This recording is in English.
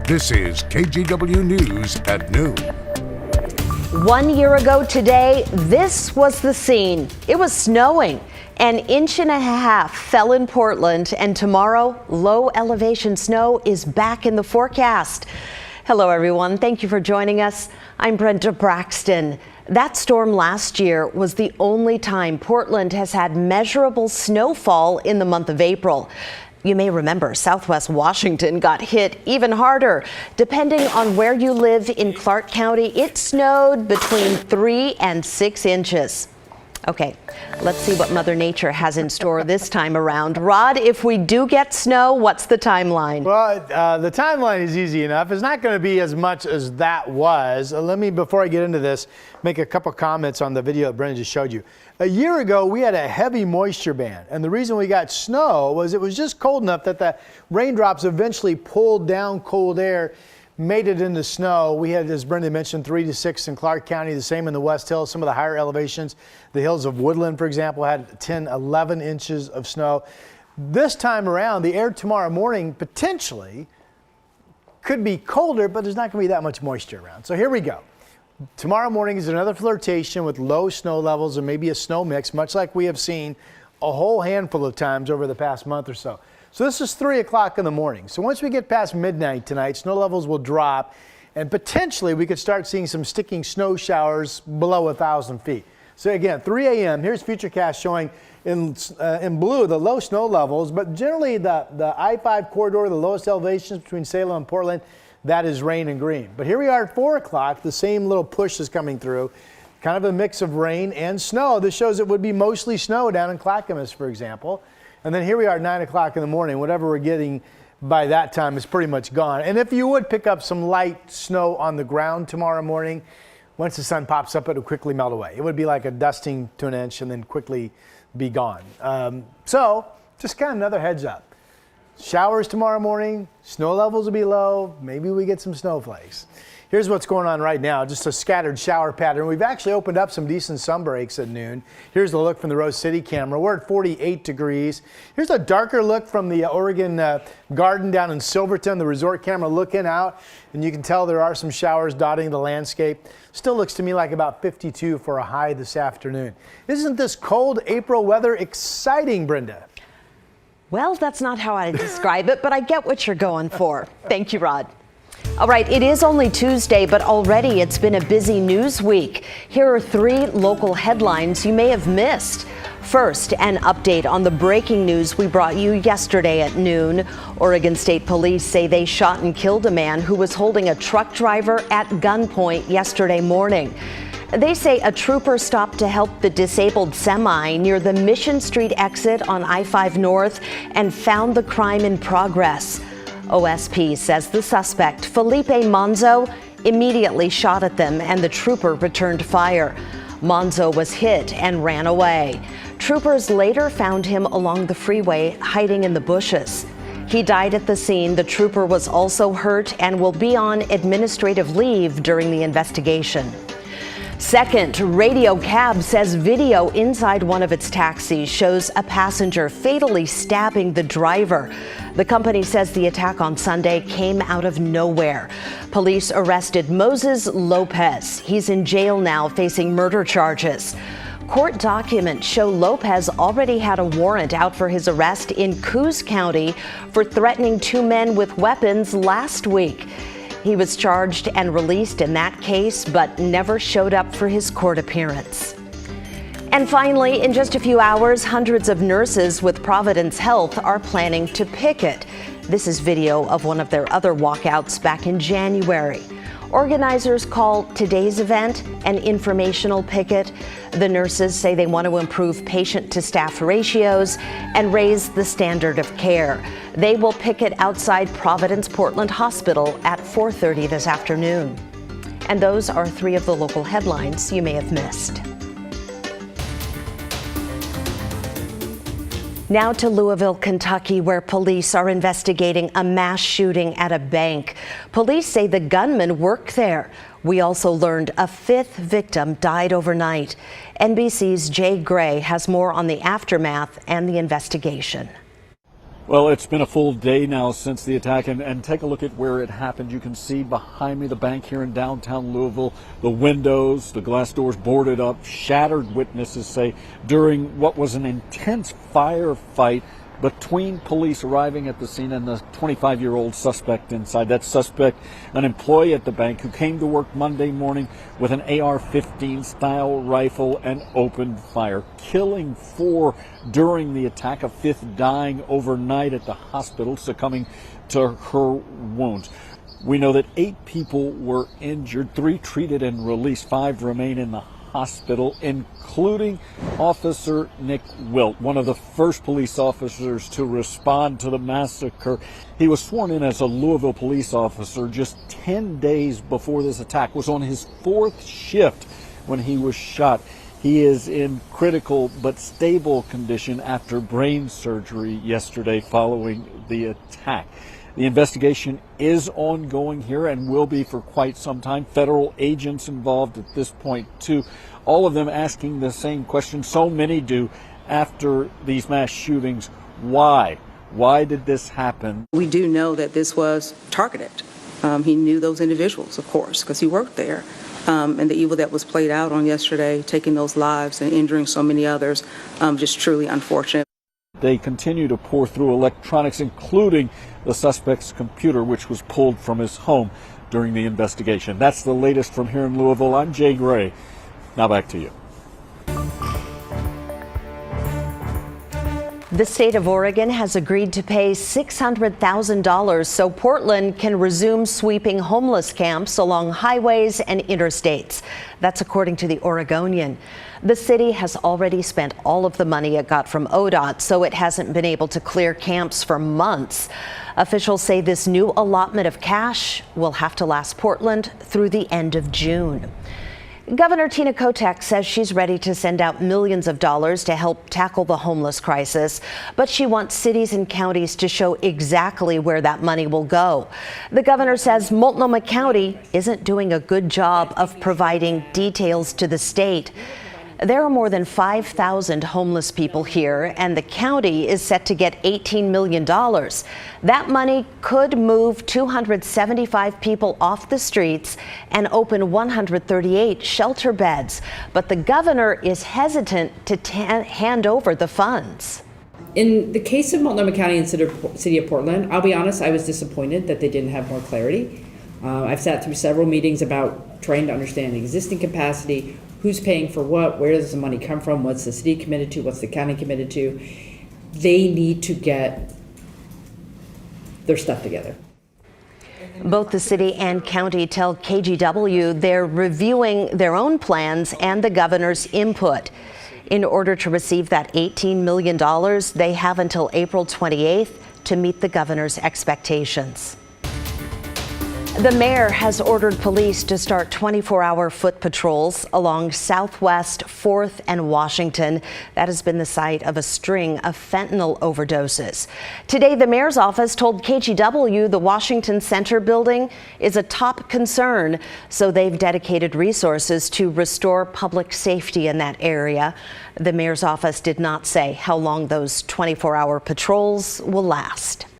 This is KGW News at noon. 1 year ago today, this was the scene. It was snowing. An inch and a half fell in Portland, and tomorrow, low elevation snow is back in the forecast. Hello, everyone. Thank you for joining us. I'm Brenda Braxton. That storm last year was the only time Portland has had measurable snowfall in the month of April. You may remember Southwest Washington got hit even harder. Depending on where you live in Clark County, it snowed between 3 and 6 inches. Okay, let's see what Mother Nature has in store this time around. Rod, if we do get snow, what's the timeline? Well, the timeline is easy enough. It's not going to be as much as that was. Let me, before I get into this, make a couple comments on the video that Brendan just showed you. A year ago, we had a heavy moisture ban, and the reason we got snow was it was just cold enough that the raindrops eventually pulled down cold air, made it into snow. We had, as Brendan mentioned, 3 to 6 in Clark County, the same in the West Hills, some of the higher elevations. The hills of Woodland, for example, had 10, 11 inches of snow. This time around, the air tomorrow morning potentially could be colder, but there's not going to be that much moisture around. So here we go. Tomorrow morning is another flirtation with low snow levels and maybe a snow mix, much like we have seen a whole handful of times over the past month or so. So this is 3 o'clock in the morning. So once we get past midnight tonight, snow levels will drop, and potentially we could start seeing some sticking snow showers below 1,000 feet. So again, 3 a.m., here's Futurecast showing in blue the low snow levels, but generally the I-5 corridor, the lowest elevations between Salem and Portland, that is rain and green. But here we are at 4 o'clock, the same little push is coming through, kind of a mix of rain and snow. This shows it would be mostly snow down in Clackamas, for example. And then here we are at 9 o'clock in the morning. Whatever we're getting by that time is pretty much gone. And if you would pick up some light snow on the ground tomorrow morning, once the sun pops up, it will quickly melt away. It would be like a dusting to an inch and then quickly be gone. So just kind of another heads up. Showers tomorrow morning, snow levels will be low, maybe we get some snowflakes. Here's what's going on right now, just a scattered shower pattern. We've actually opened up some decent sun breaks at noon. Here's the look from the Rose City camera. We're at 48 degrees. Here's a darker look from the Oregon Garden down in Silverton, the resort camera looking out, and you can tell there are some showers dotting the landscape. Still looks to me like about 52 for a high this afternoon. Isn't this cold April weather exciting, Brenda? Well, that's not how I describe it, but I get what you're going for. Thank you, Rod. All right, it is only Tuesday, but already it's been a busy news week. Here are 3 local headlines you may have missed. First, an update on the breaking news we brought you yesterday at noon. Oregon State Police say they shot and killed a man who was holding a truck driver at gunpoint yesterday morning. They say a trooper stopped to help the disabled semi near the Mission Street exit on I-5 North and found the crime in progress. OSP says the suspect, Felipe Monzo, immediately shot at them and the trooper returned fire. Monzo was hit and ran away. Troopers later found him along the freeway, hiding in the bushes. He died at the scene. The trooper was also hurt and will be on administrative leave during the investigation. Second, Radio Cab says video inside one of its taxis shows a passenger fatally stabbing the driver. The company says the attack on Sunday came out of nowhere. Police arrested Moses Lopez. He's in jail now facing murder charges. Court documents show Lopez already had a warrant out for his arrest in Coos County for threatening 2 men with weapons last week. He was charged and released in that case, but never showed up for his court appearance. And finally, in just a few hours, hundreds of nurses with Providence Health are planning to picket. This is video of one of their other walkouts back in January. Organizers call today's event an informational picket. The nurses say they want to improve patient-to-staff ratios and raise the standard of care. They will picket outside Providence Portland Hospital at 4:30 this afternoon. And those are 3 of the local headlines you may have missed. Now to Louisville, Kentucky, where police are investigating a mass shooting at a bank. Police say the gunman worked there. We also learned a 5th victim died overnight. NBC's Jay Gray has more on the aftermath and the investigation. Well, it's been a full day now since the attack, and take a look at where it happened. You can see behind me the bank here in downtown Louisville, the windows, the glass doors boarded up, shattered, witnesses say, during what was an intense firefight between police arriving at the scene and the 25-year-old suspect inside. That suspect, an employee at the bank who came to work Monday morning with an AR-15 style rifle and opened fire, killing 4 during the attack, a 5th dying overnight at the hospital, succumbing to her wounds. We know that 8 people were injured, 3 treated and released, 5 remain in the hospital, including Officer Nick Wilt, one of the first police officers to respond to the massacre. He was sworn in as a Louisville police officer just 10 days before this attack, was on his 4th shift when he was shot. He is in critical but stable condition after brain surgery yesterday following the attack. The investigation is ongoing here and will be for quite some time. Federal agents involved at this point, too. All of them asking the same question. So many do after these mass shootings. Why? Why did this happen? We do know that this was targeted. He knew those individuals, of course, because he worked there. And the evil that was played out on yesterday, taking those lives and injuring so many others, just truly unfortunate. They continue to pour through electronics, including the suspect's computer, which was pulled from his home during the investigation. That's the latest from here in Louisville. I'm Jay Gray. Now back to you. The state of Oregon has agreed to pay $600,000 so Portland can resume sweeping homeless camps along highways and interstates. That's according to the Oregonian. The city has already spent all of the money it got from ODOT, so it hasn't been able to clear camps for months. Officials say this new allotment of cash will have to last Portland through the end of June. Governor Tina Kotek says she's ready to send out millions of dollars to help tackle the homeless crisis, but she wants cities and counties to show exactly where that money will go. The governor says Multnomah County isn't doing a good job of providing details to the state. There are more than 5,000 homeless people here, and the county is set to get $18 million. That money could move 275 people off the streets and open 138 shelter beds. But the governor is hesitant to hand over the funds. In the case of Multnomah County and City of Portland, I'll be honest, I was disappointed that they didn't have more clarity. I've sat through several meetings about trying to understand existing capacity, who's paying for what, where does the money come from, what's the city committed to, what's the county committed to. They need to get their stuff together. Both the city and county tell KGW they're reviewing their own plans and the governor's input. In order to receive that $18 million, they have until April 28th to meet the governor's expectations. The mayor has ordered police to start 24-hour foot patrols along Southwest 4th and Washington. That has been the site of a string of fentanyl overdoses. Today, the mayor's office told KGW the Washington Center building is a top concern, so they've dedicated resources to restore public safety in that area. The mayor's office did not say how long those 24-hour patrols will last.